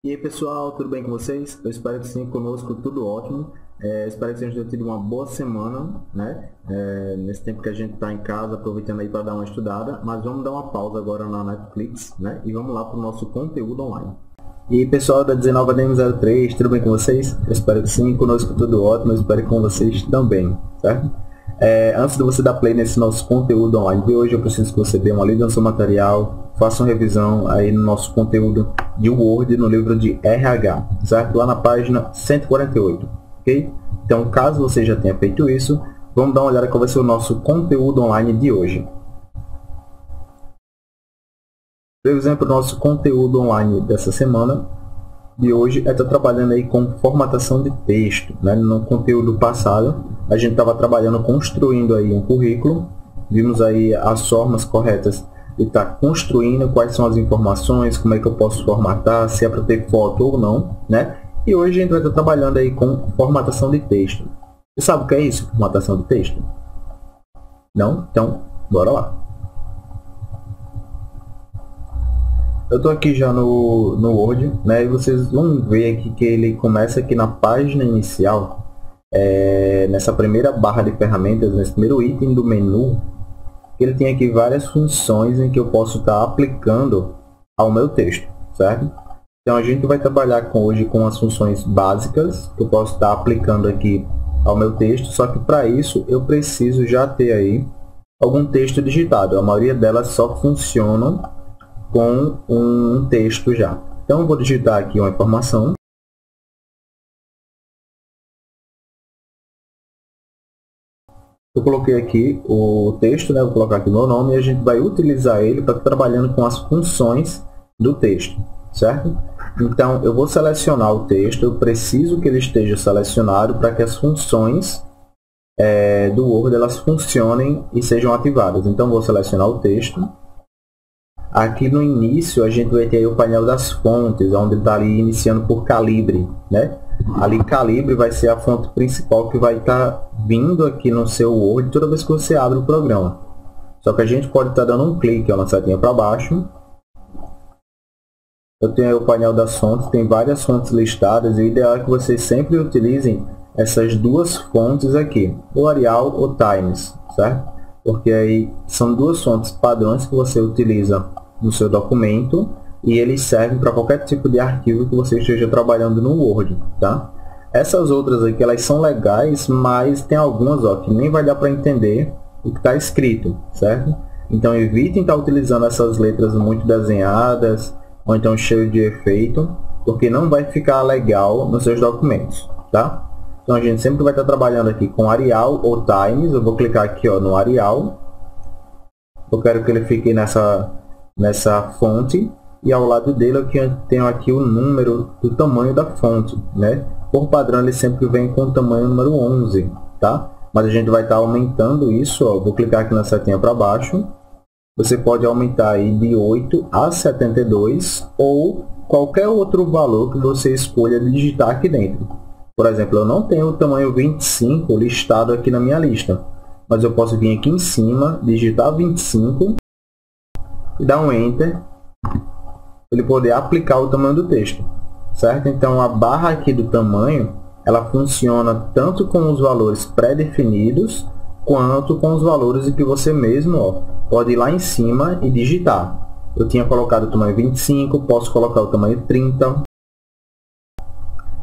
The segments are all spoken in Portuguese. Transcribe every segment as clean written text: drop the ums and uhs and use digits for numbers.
E aí pessoal, tudo bem com vocês? Eu espero que sim, conosco tudo ótimo. Espero que vocês tenham tido uma boa semana, né? Nesse tempo que a gente está em casa, aproveitando aí para dar uma estudada. Mas vamos dar uma pausa agora na Netflix, né? E vamos lá para o nosso conteúdo online. E aí pessoal da 19ADM03, tudo bem com vocês? Eu espero que sim, conosco tudo ótimo, eu espero que com vocês também, certo? Antes de você dar play nesse nosso conteúdo online de hoje, eu preciso que você dê uma lida no seu material, faça uma revisão aí no nosso conteúdo de Word no livro de RH, certo? Lá na página 148, ok? Então, caso você já tenha feito isso, vamos dar uma olhada qual vai ser o nosso conteúdo online de hoje. Por exemplo, o nosso conteúdo online dessa semana de hoje é estar trabalhando aí com formatação de texto, né? No conteúdo passado, a gente estava trabalhando, construindo aí um currículo, vimos aí as formas corretas de estar construindo, quais são as informações, como é que eu posso formatar, se é para ter foto ou não, né? E hoje a gente vai estar trabalhando aí com formatação de texto. Você sabe o que é isso, formatação de texto? Não? Então, bora lá. Eu estou aqui já no Word, né? E vocês vão ver aqui que ele começa aqui na página inicial, nessa primeira barra de ferramentas, nesse primeiro item do menu. Ele tem aqui várias funções em que eu posso estar aplicando ao meu texto, certo? Então a gente vai trabalhar hoje com as funções básicas que eu posso estar aplicando aqui ao meu texto, só que para isso eu preciso já ter aí algum texto digitado. A maioria delas só funcionam com um texto já. Então eu vou digitar aqui uma informação. Eu coloquei aqui o texto, né? Vou colocar aqui meu nome e a gente vai utilizar ele para estar trabalhando com as funções do texto, certo? Então eu vou selecionar o texto, eu preciso que ele esteja selecionado para que as funções do Word elas funcionem e sejam ativadas. Então vou selecionar o texto. Aqui no início a gente vai ter aí o painel das fontes, onde está ali iniciando por calibre, né? Ali calibre vai ser a fonte principal que vai estar vindo aqui no seu Word toda vez que você abre o programa. Só que a gente pode estar dando um clique na setinha para baixo. Eu tenho aí o painel das fontes, tem várias fontes listadas e o ideal é que vocês sempre utilizem essas duas fontes aqui, o Arial ou Times, certo? Porque aí são duas fontes padrões que você utiliza no seu documento e eles servem para qualquer tipo de arquivo que você esteja trabalhando no Word, tá? Essas outras aqui, elas são legais, mas tem algumas que nem vai dar para entender o que está escrito, certo? Então evitem estar utilizando essas letras muito desenhadas ou então cheio de efeito, porque não vai ficar legal nos seus documentos, tá? Então a gente sempre vai estar trabalhando aqui com Arial ou Times. Eu vou clicar aqui no Arial. Eu quero que ele fique nessa fonte. E ao lado dele eu tenho aqui o número do tamanho da fonte, né? Por padrão ele sempre vem com o tamanho número 11, tá? Mas a gente vai estar aumentando isso, Vou clicar aqui na setinha para baixo. Você pode aumentar aí de 8 a 72 ou qualquer outro valor que você escolha digitar aqui dentro. Por exemplo, eu não tenho o tamanho 25 listado aqui na minha lista, mas eu posso vir aqui em cima, digitar 25 e dar um Enter, para ele poder aplicar o tamanho do texto, certo? Então, a barra aqui do tamanho, ela funciona tanto com os valores pré-definidos, quanto com os valores que você mesmo pode ir lá em cima e digitar. Eu tinha colocado o tamanho 25, posso colocar o tamanho 30,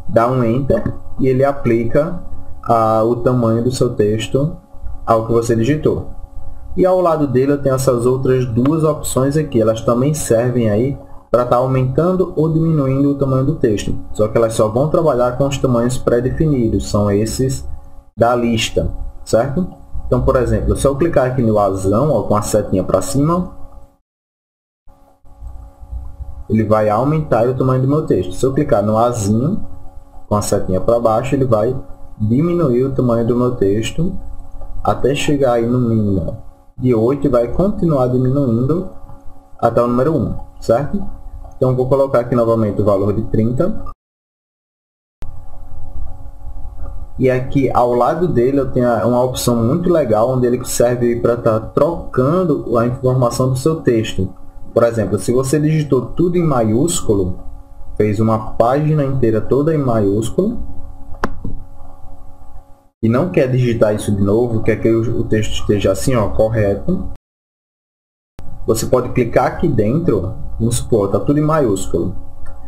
dá um Enter e ele aplica o tamanho do seu texto ao que você digitou. E ao lado dele eu tenho essas outras duas opções aqui, elas também servem aí para estar aumentando ou diminuindo o tamanho do texto, só que elas só vão trabalhar com os tamanhos pré-definidos, são esses da lista, certo? Então, por exemplo, se eu clicar aqui no azão, com a setinha para cima, ele vai aumentar o tamanho do meu texto. Se eu clicar no azinho, com a setinha para baixo, ele vai diminuir o tamanho do meu texto até chegar aí no mínimo de 8 e vai continuar diminuindo até o número 1, certo? Então vou colocar aqui novamente o valor de 30. E aqui ao lado dele eu tenho uma opção muito legal, onde ele serve para estar trocando a informação do seu texto. Por exemplo, se você digitou tudo em maiúsculo, fez uma página inteira toda em maiúsculo e não quer digitar isso de novo, quer que o texto esteja assim, ó, correto, você pode clicar aqui dentro, vamos supor, está tudo em maiúsculo.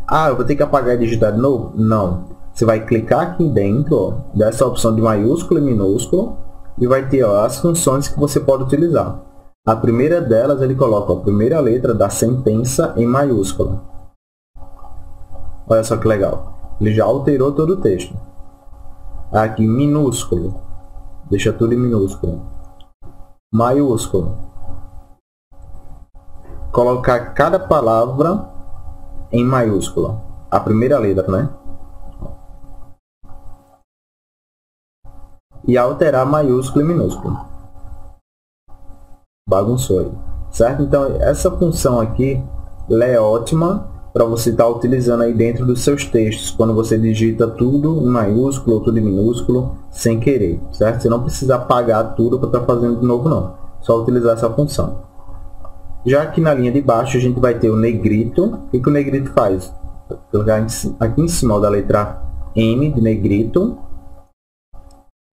Ah, eu vou ter que apagar e digitar de novo? Não. Você vai clicar aqui dentro, ó, dessa opção de maiúsculo e minúsculo, e vai ter, ó, as funções que você pode utilizar. A primeira delas, ele coloca a primeira letra da sentença em maiúscula. Olha só que legal. Ele já alterou todo o texto. Aqui, minúsculo. Deixa tudo em minúsculo. Maiúsculo. Colocar cada palavra em maiúscula. A primeira letra, né? E alterar maiúsculo e minúsculo. Bagunçou aí. Certo? Então, essa função aqui, ela é ótima para você estar utilizando aí dentro dos seus textos, quando você digita tudo em maiúsculo ou tudo em minúsculo, sem querer, certo? Você não precisa apagar tudo para estar fazendo de novo, não. Só utilizar essa função. Já aqui na linha de baixo, a gente vai ter o negrito. O que o negrito faz? Vou colocar aqui em cima da letra N de negrito.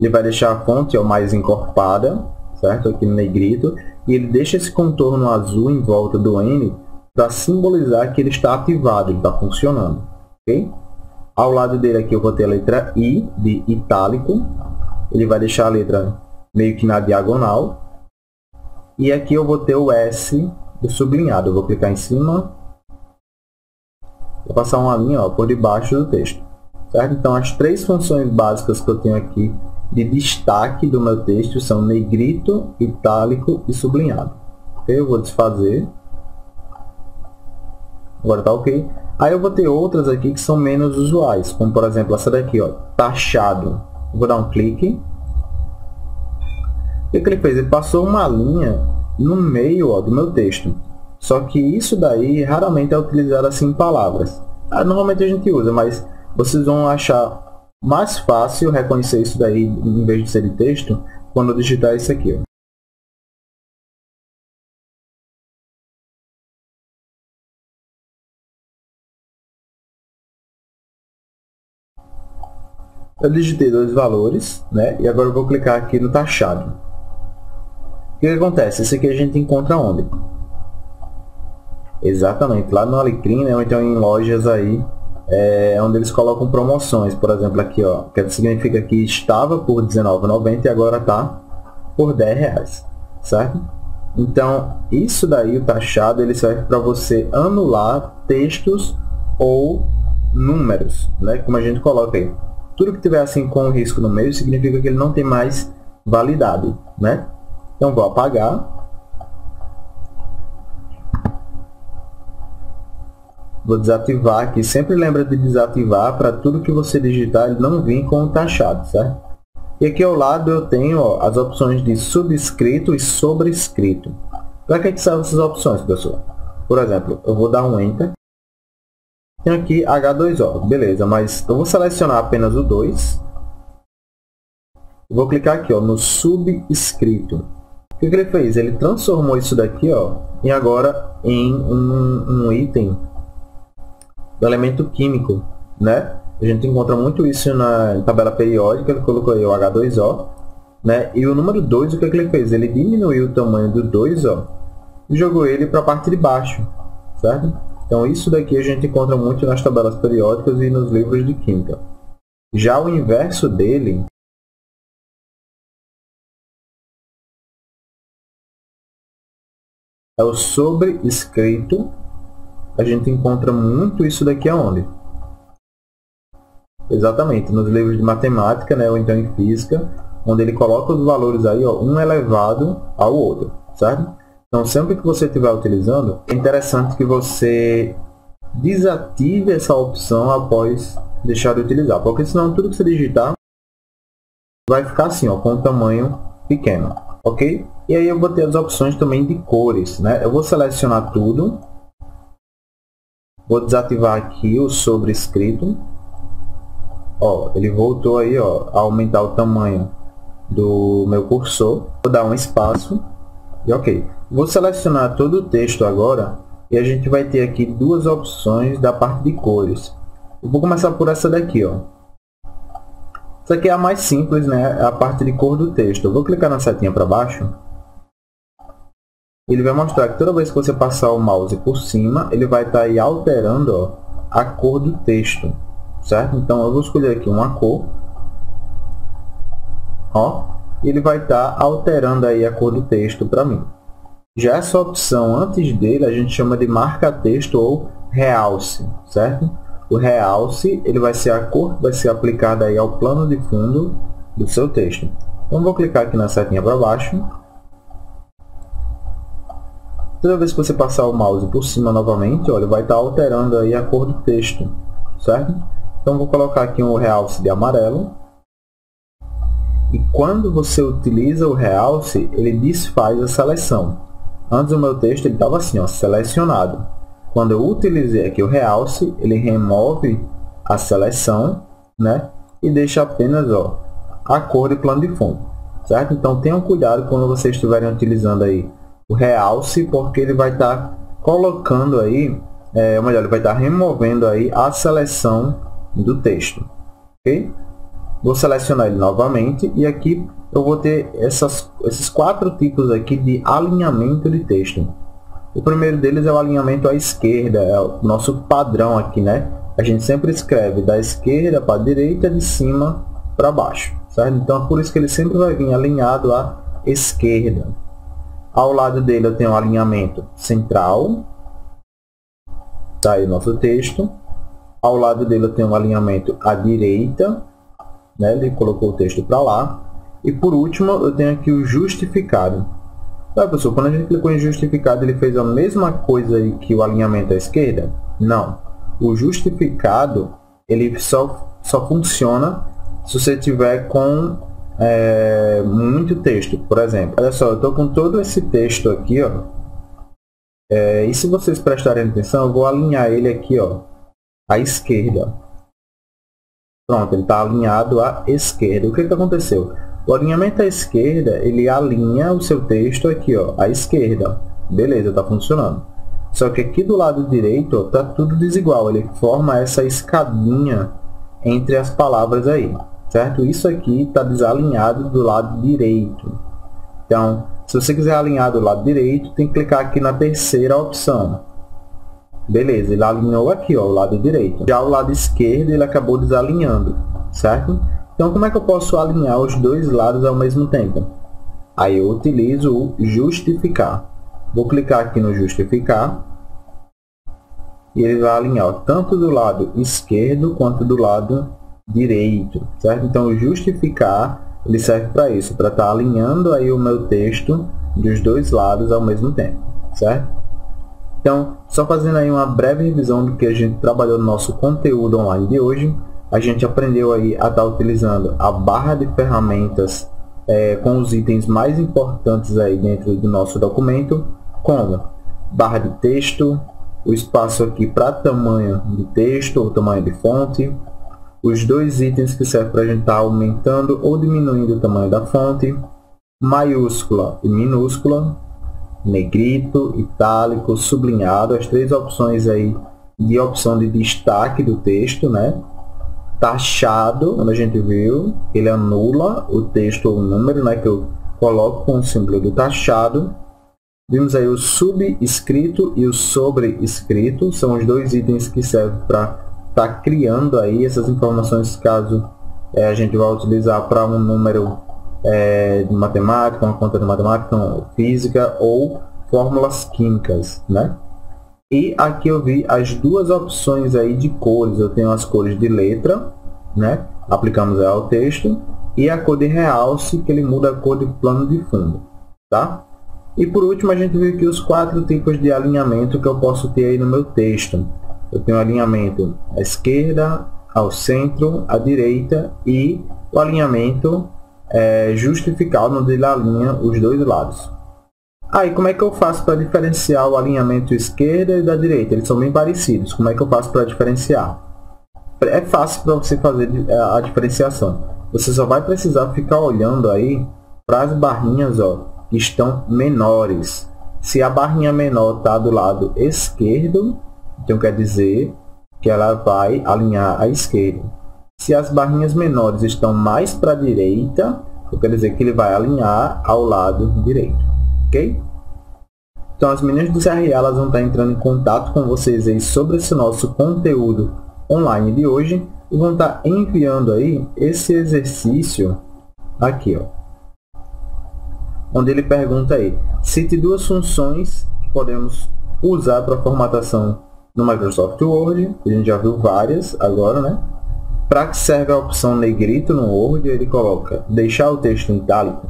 Ele vai deixar a fonte mais encorpada, certo? Aqui no negrito. E ele deixa esse contorno azul em volta do N para simbolizar que ele está ativado, ele está funcionando. Ok? Ao lado dele aqui eu vou ter a letra I de itálico. Ele vai deixar a letra meio que na diagonal. E aqui eu vou ter o S do sublinhado. Eu vou clicar em cima. Vou passar uma linha, ó, por debaixo do texto. Certo? Então, as três funções básicas que eu tenho aqui de destaque do meu texto são negrito, itálico e sublinhado. Ok? Eu vou desfazer. Agora está ok. Aí eu vou ter outras aqui que são menos usuais, como por exemplo essa daqui, ó, taxado. Eu vou dar um clique. O que ele fez? Ele passou uma linha no meio, ó, do meu texto. Só que isso daí raramente é utilizado assim em palavras. Normalmente a gente usa, mas vocês vão achar mais fácil reconhecer isso daí, em vez de ser de texto, quando eu digitar isso aqui, ó. Eu digitei dois valores, né? E agora eu vou clicar aqui no taxado. O que acontece? Esse aqui a gente encontra onde? Exatamente, lá no Alecrim, né? Ou então em lojas aí, onde eles colocam promoções. Por exemplo, aqui, ó, que significa que estava por R$19,90 e agora está por R$10, certo? Então, isso daí, o taxado, ele serve para você anular textos ou números, né? Como a gente coloca aí. Tudo que tiver assim com o risco no meio significa que ele não tem mais validade, né? Então vou apagar. Vou desativar aqui. Sempre lembra de desativar para tudo que você digitar ele não vir com o taxado, certo? E aqui ao lado eu tenho, ó, as opções de subscrito e sobrescrito. Para que servem essas opções, pessoal? Por exemplo, eu vou dar um Enter. Tem aqui H2O, beleza, mas eu vou selecionar apenas o 2. Vou clicar aqui, ó, no subscrito. O que ele fez? Ele transformou isso daqui, ó, e agora em um item do elemento químico, né? A gente encontra muito isso na tabela periódica. Ele colocou aí o H2O, né? E o número 2, o que ele fez? Ele diminuiu o tamanho do 2, ó, e jogou ele para a parte de baixo, certo? Então, isso daqui a gente encontra muito nas tabelas periódicas e nos livros de química. Já o inverso dele é o sobrescrito. A gente encontra muito isso daqui aonde? Exatamente, nos livros de matemática, né, ou então em física, onde ele coloca os valores aí, ó, um elevado ao outro, certo? Então, sempre que você estiver utilizando, é interessante que você desative essa opção após deixar de utilizar, porque senão tudo que você digitar vai ficar assim, ó, com um tamanho pequeno, ok? E aí eu vou ter as opções também de cores, né? Eu vou selecionar tudo, vou desativar aqui o sobrescrito, ó, ele voltou aí, ó, a aumentar o tamanho do meu cursor, vou dar um espaço e ok. Vou selecionar todo o texto agora E a gente vai ter aqui duas opções da parte de cores. Eu vou começar por essa daqui, ó. Essa aqui é a mais simples, né? É a parte de cor do texto. Eu vou clicar na setinha para baixo. Ele vai mostrar que toda vez que você passar o mouse por cima, ele vai estar aí alterando, ó, a cor do texto, certo? Então eu vou escolher aqui uma cor, ó, e ele vai estar alterando aí a cor do texto para mim. Já essa opção antes dele a gente chama de marca-texto ou realce, certo? O realce, ele vai ser a cor que vai ser aplicada aí ao plano de fundo do seu texto. Então vou clicar aqui na setinha para baixo. Toda vez que você passar o mouse por cima novamente, olha, vai estar alterando aí a cor do texto, certo? Então vou colocar aqui um realce de amarelo. E quando você utiliza o realce, ele desfaz a seleção. Antes o meu texto estava assim, ó, selecionado. Quando eu utilizei aqui o realce, ele remove a seleção, né? E deixa apenas, ó, a cor de plano de fundo, certo? Então tenham cuidado quando vocês estiverem utilizando aí o realce, porque ele vai estar colocando aí, ou melhor, ele vai estar removendo aí a seleção do texto, ok? Vou selecionar ele novamente e aqui eu vou ter esses 4 tipos aqui de alinhamento de texto. O primeiro deles é o alinhamento à esquerda, é o nosso padrão aqui, né? A gente sempre escreve da esquerda para a direita, de cima para baixo, certo? Então é por isso que ele sempre vai vir alinhado à esquerda. Ao lado dele eu tenho um alinhamento central, tá aí o nosso texto. Ao lado dele eu tenho um alinhamento à direita, né? Ele colocou o texto para lá. E por último eu tenho aqui o justificado. Tá, pessoal, quando a gente clicou em justificado, ele fez a mesma coisa aí que o alinhamento à esquerda? Não. O justificado, ele só funciona se você tiver com muito texto. Por exemplo, olha só, eu estou com todo esse texto aqui, ó. E se vocês prestarem atenção, eu vou alinhar ele aqui, ó, à esquerda. Pronto, ele está alinhado à esquerda. O que aconteceu? O alinhamento à esquerda, ele alinha o seu texto aqui, ó, à esquerda. Beleza, está funcionando. Só que aqui do lado direito está tudo desigual. Ele forma essa escadinha entre as palavras aí, certo? Isso aqui está desalinhado do lado direito. Então, se você quiser alinhar do lado direito, tem que clicar aqui na terceira opção. Beleza, ele alinhou aqui, ó, o lado direito. Já o lado esquerdo, ele acabou desalinhando, certo? Então, como é que eu posso alinhar os dois lados ao mesmo tempo? Aí eu utilizo o justificar. Vou clicar aqui no justificar. E ele vai alinhar, ó, tanto do lado esquerdo quanto do lado direito, certo? Então, o justificar, ele serve para isso, para estar alinhando aí o meu texto dos dois lados ao mesmo tempo, certo? Então, só fazendo aí uma breve revisão do que a gente trabalhou no nosso conteúdo online de hoje, a gente aprendeu aí a estar utilizando a barra de ferramentas com os itens mais importantes aí dentro do nosso documento, como barra de texto, o espaço aqui para tamanho de texto ou tamanho de fonte, os dois itens que servem para a gente estar aumentando ou diminuindo o tamanho da fonte, maiúscula e minúscula, negrito, itálico, sublinhado, as 3 opções aí de opção de destaque do texto, né? Taxado, quando a gente viu, ele anula o texto ou o número, né, que eu coloco com o símbolo do taxado. Vimos aí o subscrito e o sobrescrito, são os 2 itens que servem para estar criando aí essas informações caso a gente vai utilizar para um número de matemática, uma conta de matemática, física ou fórmulas químicas, né? E aqui eu vi as 2 opções aí de cores. Eu tenho as cores de letra, né? Aplicamos ao texto. E a cor de realce, que ele muda a cor de plano de fundo, tá? E por último, a gente viu aqui os 4 tipos de alinhamento que eu posso ter aí no meu texto. Eu tenho alinhamento à esquerda, ao centro, à direita e o alinhamento justificado, onde ele alinha os 2 lados. Aí, como é que eu faço para diferenciar o alinhamento esquerda e da direita? Eles são bem parecidos. Como é que eu faço para diferenciar? É fácil para você fazer a diferenciação. Você só vai precisar ficar olhando aí para as barrinhas, ó, que estão menores, Se a barrinha menor está do lado esquerdo, então quer dizer que ela vai alinhar à esquerda. Se as barrinhas menores estão mais para a direita, quer dizer que ele vai alinhar ao lado direito, ok? Então, as meninas do CRA elas vão estar entrando em contato com vocês aí sobre esse nosso conteúdo online de hoje e vão estar enviando aí esse exercício aqui, ó, onde ele pergunta aí, cite duas funções que podemos usar para formatação no Microsoft Word, a gente já viu várias agora, né? Para que serve a opção negrito no Word, ele coloca deixar o texto em itálico,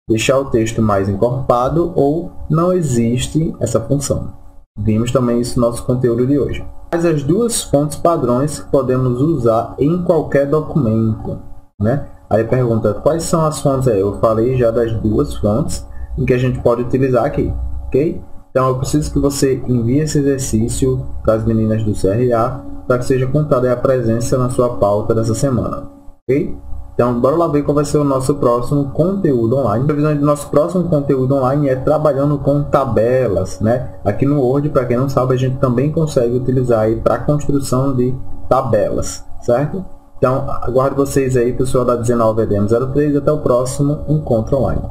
deixar o texto mais encorpado ou não existe essa função. Vimos também isso no nosso conteúdo de hoje. Mas as duas fontes padrões que podemos usar em qualquer documento, né? Aí pergunta, quais são as fontes aí? Eu falei já das duas fontes em que a gente pode utilizar aqui, ok? Então, eu preciso que você envie esse exercício para as meninas do CRA para que seja contada a presença na sua pauta dessa semana, ok? Então, bora lá ver qual vai ser o nosso próximo conteúdo online. A previsão do nosso próximo conteúdo online é trabalhando com tabelas, né? Aqui no Word, para quem não sabe, a gente também consegue utilizar aí para a construção de tabelas, certo? Então, aguardo vocês aí, pessoal da 19EDM03, e até o próximo encontro online.